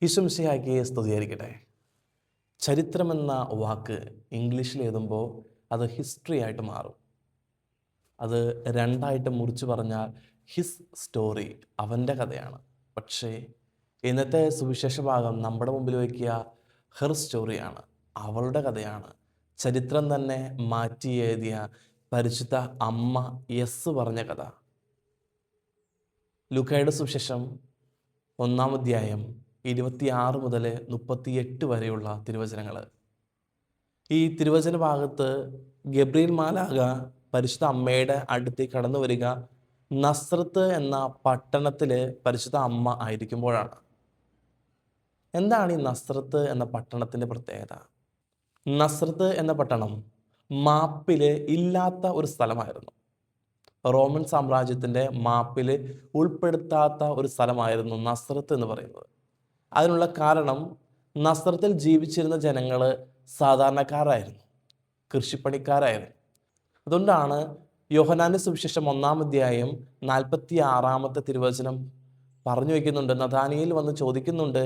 ഈശോ മിശിഹായ്ക്ക് സ്തുതിയായിരിക്കട്ടെ. ചരിത്രമെന്ന വാക്ക് ഇംഗ്ലീഷിൽ എഴുതുമ്പോൾ അത് ഹിസ്റ്ററി ആയിട്ട് മാറും. അത് രണ്ടായിട്ട് മുറിച്ച് പറഞ്ഞാൽ ഹിസ് സ്റ്റോറി, അവൻ്റെ കഥയാണ്. പക്ഷേ ഇന്നത്തെ സുവിശേഷ ഭാഗം നമ്മുടെ മുമ്പിൽ വയ്ക്കുക ഹെർ സ്റ്റോറിയാണ്, അവളുടെ കഥയാണ്. ചരിത്രം തന്നെ മാറ്റി എഴുതിയ പരിശുദ്ധ അമ്മ യെസ് പറഞ്ഞ കഥ. ലൂക്കായുടെ സുവിശേഷം 1-ാം അധ്യായം 26 മുതൽ 38 വരെയുള്ള തിരുവചനങ്ങൾ. ഈ തിരുവചന ഭാഗത്ത് ഗബ്രിയേൽ മാലാഖ പരിശുദ്ധ അമ്മയുടെ അടുത്തേക്ക് കടന്നു വരിക നസ്രത്ത് എന്ന പട്ടണത്തിൽ പരിശുദ്ധ അമ്മ ആയിരിക്കുമ്പോഴാണ്. എന്താണ് ഈ നസ്രത്ത് എന്ന പട്ടണത്തിൻ്റെ പ്രത്യേകത? നസ്രത്ത് എന്ന പട്ടണം മാപ്പിൽ ഇല്ലാത്ത ഒരു സ്ഥലമായിരുന്നു. റോമൻ സാമ്രാജ്യത്തിൻ്റെ മാപ്പിൽ ഉൾപ്പെടുത്താത്ത ഒരു സ്ഥലമായിരുന്നു നസ്രത്ത് എന്ന് പറയുന്നത്. അതിനുള്ള കാരണം നസ്രത്തിൽ ജീവിച്ചിരുന്ന ജനങ്ങൾ സാധാരണക്കാരായിരുന്നു, കൃഷിപ്പണിക്കാരായിരുന്നു. അതുകൊണ്ടാണ് യോഹന്നാന്റെ സുവിശേഷം 1-ാം അധ്യായം 46-ാമത്തെ തിരുവചനം പറഞ്ഞു വയ്ക്കുന്നുണ്ട്. നഥാനിയേൽ വന്ന് ചോദിക്കുന്നുണ്ട്,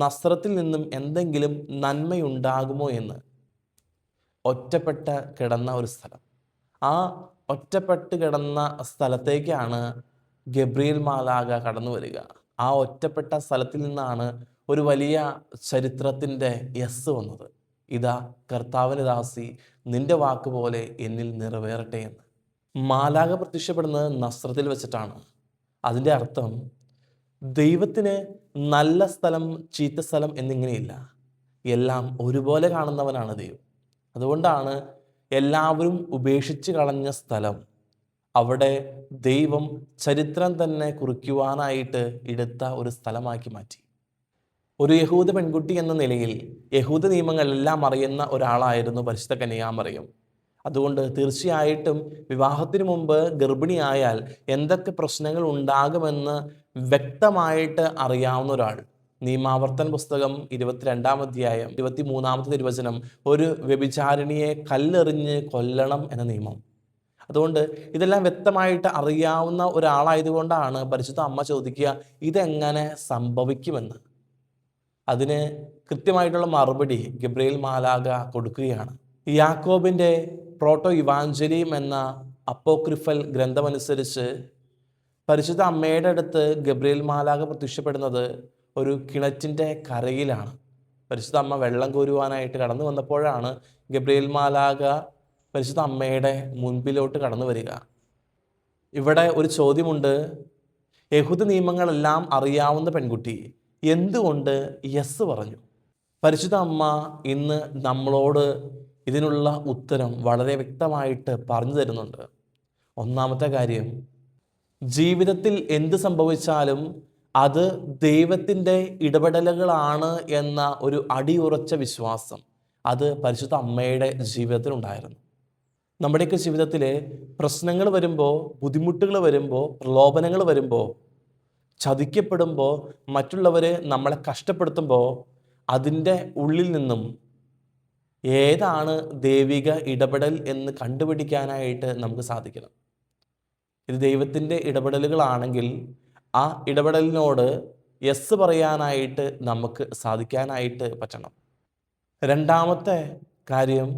നസ്രത്തിൽ നിന്നും എന്തെങ്കിലും നന്മയുണ്ടാകുമോ എന്ന്. ഒറ്റപ്പെട്ട് കിടന്ന ഒരു സ്ഥലം, ആ ഒറ്റപ്പെട്ട് കിടന്ന സ്ഥലത്തേക്കാണ് ഗബ്രിയേൽ മാലാഖ കടന്നു വരിക. ആ ഒറ്റപ്പെട്ട സ്ഥലത്തിൽ നിന്നാണ് ഒരു വലിയ ചരിത്രത്തിൻ്റെ യെസ് വന്നത്. ഇതാ കർത്താവിൻ്റെ ദാസി, നിന്റെ വാക്ക് പോലെ എന്നിൽ നിറവേറട്ടെ എന്ന്. മാലാഖ പ്രത്യക്ഷപ്പെടുന്നത് നസ്രത്തിൽ വെച്ചിട്ടാണ്. അതിൻ്റെ അർത്ഥം ദൈവത്തിന് നല്ല സ്ഥലം, ചീത്ത സ്ഥലം എന്നിങ്ങനെയില്ല. എല്ലാം ഒരുപോലെ കാണുന്നവനാണ് ദൈവം. അതുകൊണ്ടാണ് എല്ലാവരും ഉപേക്ഷിച്ച് കളഞ്ഞ സ്ഥലം അവിടെ ദൈവം ചരിത്രം തന്നെ കുറിക്കുവാനായിട്ട് എടുത്ത ഒരു സ്ഥലമാക്കി മാറ്റി. ഒരു യഹൂദ പെൺകുട്ടി എന്ന നിലയിൽ യഹൂദ നിയമങ്ങളെല്ലാം അറിയുന്ന ഒരാളായിരുന്നു പരിശുദ്ധ കന്യകാമറിയം. അതുകൊണ്ട് തീർച്ചയായിട്ടും വിവാഹത്തിന് മുമ്പ് ഗർഭിണിയായാൽ എന്തൊക്കെ പ്രശ്നങ്ങൾ ഉണ്ടാകുമെന്ന് വ്യക്തമായിട്ട് അറിയാവുന്ന ഒരാൾ. നിയമാവർത്തന പുസ്തകം 22-ാം അധ്യായം 23-ാമത്തെ തിരുവചനം, ഒരു വ്യഭിചാരിണിയെ കല്ലെറിഞ്ഞ് കൊല്ലണം എന്ന നിയമം. അതുകൊണ്ട് ഇതെല്ലാം വ്യക്തമായിട്ട് അറിയാവുന്ന ഒരാളായതുകൊണ്ടാണ് പരിശുദ്ധ അമ്മ ചോദിക്കുക, ഇതെങ്ങനെ സംഭവിക്കുമെന്ന്. അതിന് കൃത്യമായിട്ടുള്ള മറുപടി ഗബ്രിയേൽ മാലാഖ കൊടുക്കുകയാണ്. യാക്കോബിൻ്റെ പ്രോട്ടോ ഇവാഞ്ചലിയം എന്ന അപ്പോക്രിഫൽ ഗ്രന്ഥമനുസരിച്ച് പരിശുദ്ധ അമ്മയുടെ അടുത്ത് ഗബ്രിയേൽ മാലാഖ പ്രത്യക്ഷപ്പെടുന്നത് ഒരു കിണറ്റിൻ്റെ കരയിലാണ്. പരിശുദ്ധ അമ്മ വെള്ളം കോരുവാനായിട്ട് കടന്നു വന്നപ്പോഴാണ് ഗബ്രിയേൽ മാലാഖ പരിശുദ്ധ അമ്മയുടെ മുൻപിലോട്ട് കടന്നു വരിക. ഇവിടെ ഒരു ചോദ്യമുണ്ട്. യഹൂദ നിയമങ്ങളെല്ലാം അറിയാവുന്ന പെൺകുട്ടി എന്തുകൊണ്ട് യെസ് പറഞ്ഞു? പരിശുദ്ധ അമ്മ ഇന്ന് നമ്മളോട് ഇതിനുള്ള ഉത്തരം വളരെ വ്യക്തമായിട്ട് പറഞ്ഞു തരുന്നുണ്ട്. ഒന്നാമത്തെ കാര്യം, ജീവിതത്തിൽ എന്ത് സംഭവിച്ചാലും അത് ദൈവത്തിൻ്റെ ഇടപെടലുകളാണ് എന്ന ഒരു അടിയുറച്ച വിശ്വാസം അത് പരിശുദ്ധ അമ്മയുടെ ജീവിതത്തിലുണ്ടായിരുന്നു. നമ്മുടെയൊക്കെ ജീവിതത്തിൽ പ്രശ്നങ്ങൾ വരുമ്പോൾ, ബുദ്ധിമുട്ടുകൾ വരുമ്പോൾ, പ്രലോഭനങ്ങൾ വരുമ്പോൾ, ചതിക്കപ്പെടുമ്പോൾ, മറ്റുള്ളവർ നമ്മളെ കഷ്ടപ്പെടുത്തുമ്പോൾ അതിൻ്റെ ഉള്ളിൽ നിന്നും ഏതാണ് ദൈവിക ഇടപെടൽ എന്ന് കണ്ടുപിടിക്കാനായിട്ട് നമുക്ക് സാധിക്കണം. ഇത് ദൈവത്തിൻ്റെ ഇടപെടലുകളാണെങ്കിൽ ആ ഇടപെടലിനോട് യെസ് പറയാനായിട്ട് നമുക്ക് സാധിക്കാനായിട്ട് പറ്റണം. രണ്ടാമത്തെ കാര്യം,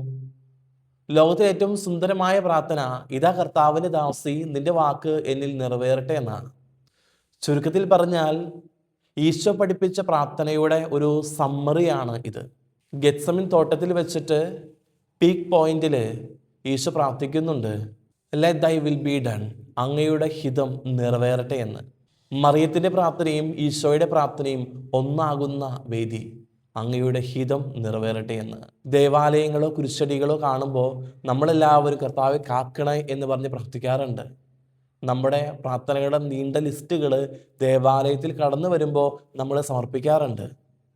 ലോകത്തിലെ ഏറ്റവും സുന്ദരമായ പ്രാർത്ഥന ഇതാ കർത്താവിൻ്റെ ദാസി, നിന്റെ വാക്ക് എന്നിൽ നിറവേറട്ടെ എന്നാണ്. ചുരുക്കത്തിൽ പറഞ്ഞാൽ ഈശോ പഠിപ്പിച്ച പ്രാർത്ഥനയുടെ ഒരു സമ്മറിയാണ് ഇത്. ഗെത്സമൻ തോട്ടത്തിൽ വെച്ചിട്ട് പീക്ക് പോയിന്റിൽ ഈശോ പ്രാർത്ഥിക്കുന്നുണ്ട്, ലെറ്റ് ദൈ വിൽ ബി ഡൺ, അങ്ങയുടെ ഹിതം നിറവേറട്ടെ എന്ന്. മറിയത്തിൻ്റെ പ്രാർത്ഥനയും ഈശോയുടെ പ്രാർത്ഥനയും ഒന്നാകുന്ന വേദി, അങ്ങയുടെ ഹിതം നിറവേറട്ടെ എന്ന്. ദേവാലയങ്ങളോ കുരിശടികളോ കാണുമ്പോൾ നമ്മളെല്ലാവരും കർത്താവെ കാക്കണേ എന്ന് പറഞ്ഞ് പ്രാർത്ഥിക്കാറുണ്ട്. നമ്മുടെ പ്രാർത്ഥനകളുടെ നീണ്ട ലിസ്റ്റുകൾ ദേവാലയത്തിൽ കടന്നു വരുമ്പോൾ നമ്മൾ സമർപ്പിക്കാറുണ്ട്.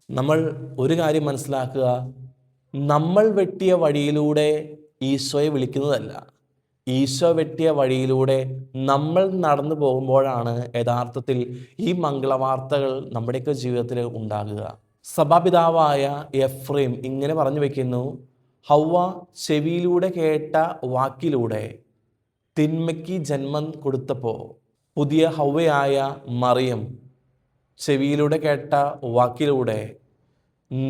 നമ്മൾ ഒരു കാര്യം മനസ്സിലാക്കുക, നമ്മൾ വെട്ടിയ വഴിയിലൂടെ ഈശോയെ വിളിക്കുന്നതല്ല, ഈശോ വെട്ടിയ വഴിയിലൂടെ നമ്മൾ നടന്നു പോകുമ്പോഴാണ് യഥാർത്ഥത്തിൽ ഈ മംഗളവാർത്തകൾ നമ്മുടെയൊക്കെ ജീവിതത്തിൽ ഉണ്ടാകുക. സഭാപിതാവായ എഫ്രേം ഇങ്ങനെ പറഞ്ഞു വയ്ക്കുന്നു, ഹൗവ ചെവിയിലൂടെ കേട്ട വാക്കിലൂടെ തിന്മയ്ക്ക് ജന്മം കൊടുത്തപ്പോൾ പുതിയ ഹൗവയായ മറിയം ചെവിയിലൂടെ കേട്ട വാക്കിലൂടെ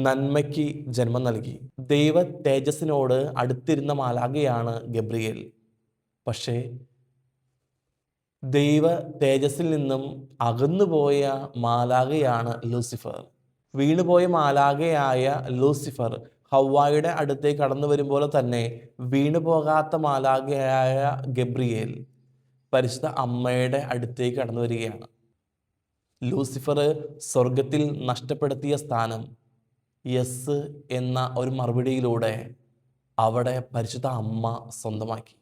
നന്മയ്ക്ക് ജന്മം നൽകി. ദൈവ തേജസ്സിനോട് അടുത്തിരുന്ന മാലാഖയാണ് ഗബ്രിയേൽ. പക്ഷേ ദൈവ തേജസ്സിൽ നിന്നും അകന്നുപോയ മാലാഖയാണ് ലൂസിഫർ. വീണുപോയ മാലാഖയായ ലൂസിഫർ ഹവ്വായുടെ അടുത്തേക്ക് കടന്നു വരും പോലെ തന്നെ വീണുപോകാത്ത മാലാഖയായ ഗബ്രിയേൽ പരിശുദ്ധ അമ്മയുടെ അടുത്തേക്ക് കടന്നു വരികയാണ്. ലൂസിഫർ സ്വർഗത്തിൽ നഷ്ടപ്പെടുത്തിയ സ്ഥാനം യെസ് എന്ന ഒരു മറുപടിയിലൂടെ അവിടെ പരിശുദ്ധ അമ്മ സ്വന്തമാക്കി.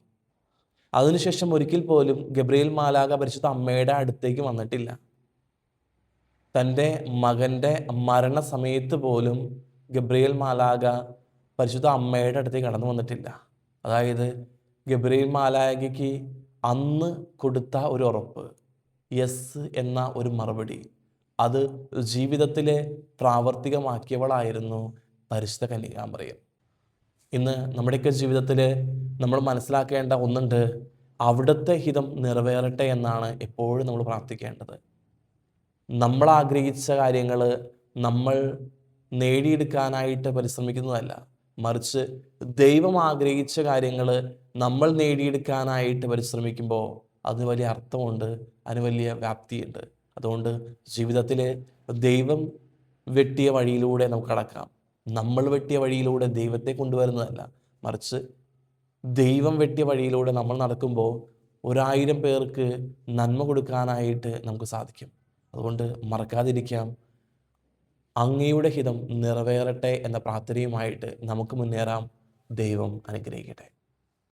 അതിനുശേഷം ഒരിക്കൽ പോലും ഗബ്രിയേൽ മാലാഖ പരിശുദ്ധ അമ്മയുടെ അടുത്തേക്ക് വന്നിട്ടില്ല. തൻ്റെ മകൻ്റെ മരണസമയത്ത് പോലും ഗബ്രിയേൽ മാലാഖ പരിശുദ്ധ അമ്മയുടെ അടുത്തേക്ക് കടന്നു വന്നിട്ടില്ല. അതായത് ഗബ്രിയേൽ മാലാഖയ്ക്ക് അന്ന് കൊടുത്ത ഒരു ഉറപ്പ്, യെസ് എന്ന ഒരു മറുപടി, അത് ജീവിതത്തിലെ പ്രാവർത്തികമാക്കിയവളായിരുന്നു പരിശുദ്ധ കന്യകാമറിയം. ഇന്ന് നമ്മുടെയൊക്കെ ജീവിതത്തിൽ നമ്മൾ മനസ്സിലാക്കേണ്ട ഒന്നുണ്ട്, അവിടുത്തെ ഹിതം നിറവേറട്ടെ എന്നാണ് എപ്പോഴും നമ്മൾ പ്രാർത്ഥിക്കേണ്ടത്. നമ്മൾ ആഗ്രഹിച്ച കാര്യങ്ങൾ നമ്മൾ നേടിയെടുക്കാനായിട്ട് പരിശ്രമിക്കുന്നതല്ല, മറിച്ച് ദൈവം ആഗ്രഹിച്ച കാര്യങ്ങൾ നമ്മൾ നേടിയെടുക്കാനായിട്ട് പരിശ്രമിക്കുമ്പോൾ അതിന് വലിയ അർത്ഥമുണ്ട്, അതിന് വലിയ വ്യാപ്തിയുണ്ട്. അതുകൊണ്ട് ജീവിതത്തിൽ ദൈവം വെട്ടിയ വഴിയിലൂടെ നമുക്ക് കടക്കാം. നമ്മൾ വെട്ടിയ വഴിയിലൂടെ ദൈവത്തെ കൊണ്ടുവരുന്നതല്ല, മറിച്ച് ദൈവം വെട്ടിയ വഴിയിലൂടെ നമ്മൾ നടക്കുമ്പോൾ 1000 പേർക്ക് നന്മ കൊടുക്കാനായിട്ട് നമുക്ക് സാധിക്കും. അതുകൊണ്ട് മറക്കാതിരിക്കാം. അങ്ങയുടെ ഹിതം നിറവേറട്ടെ എന്ന പ്രാർത്ഥനയുമായിട്ട് നമുക്ക് മുന്നേറാം. ദൈവം അനുഗ്രഹിക്കട്ടെ.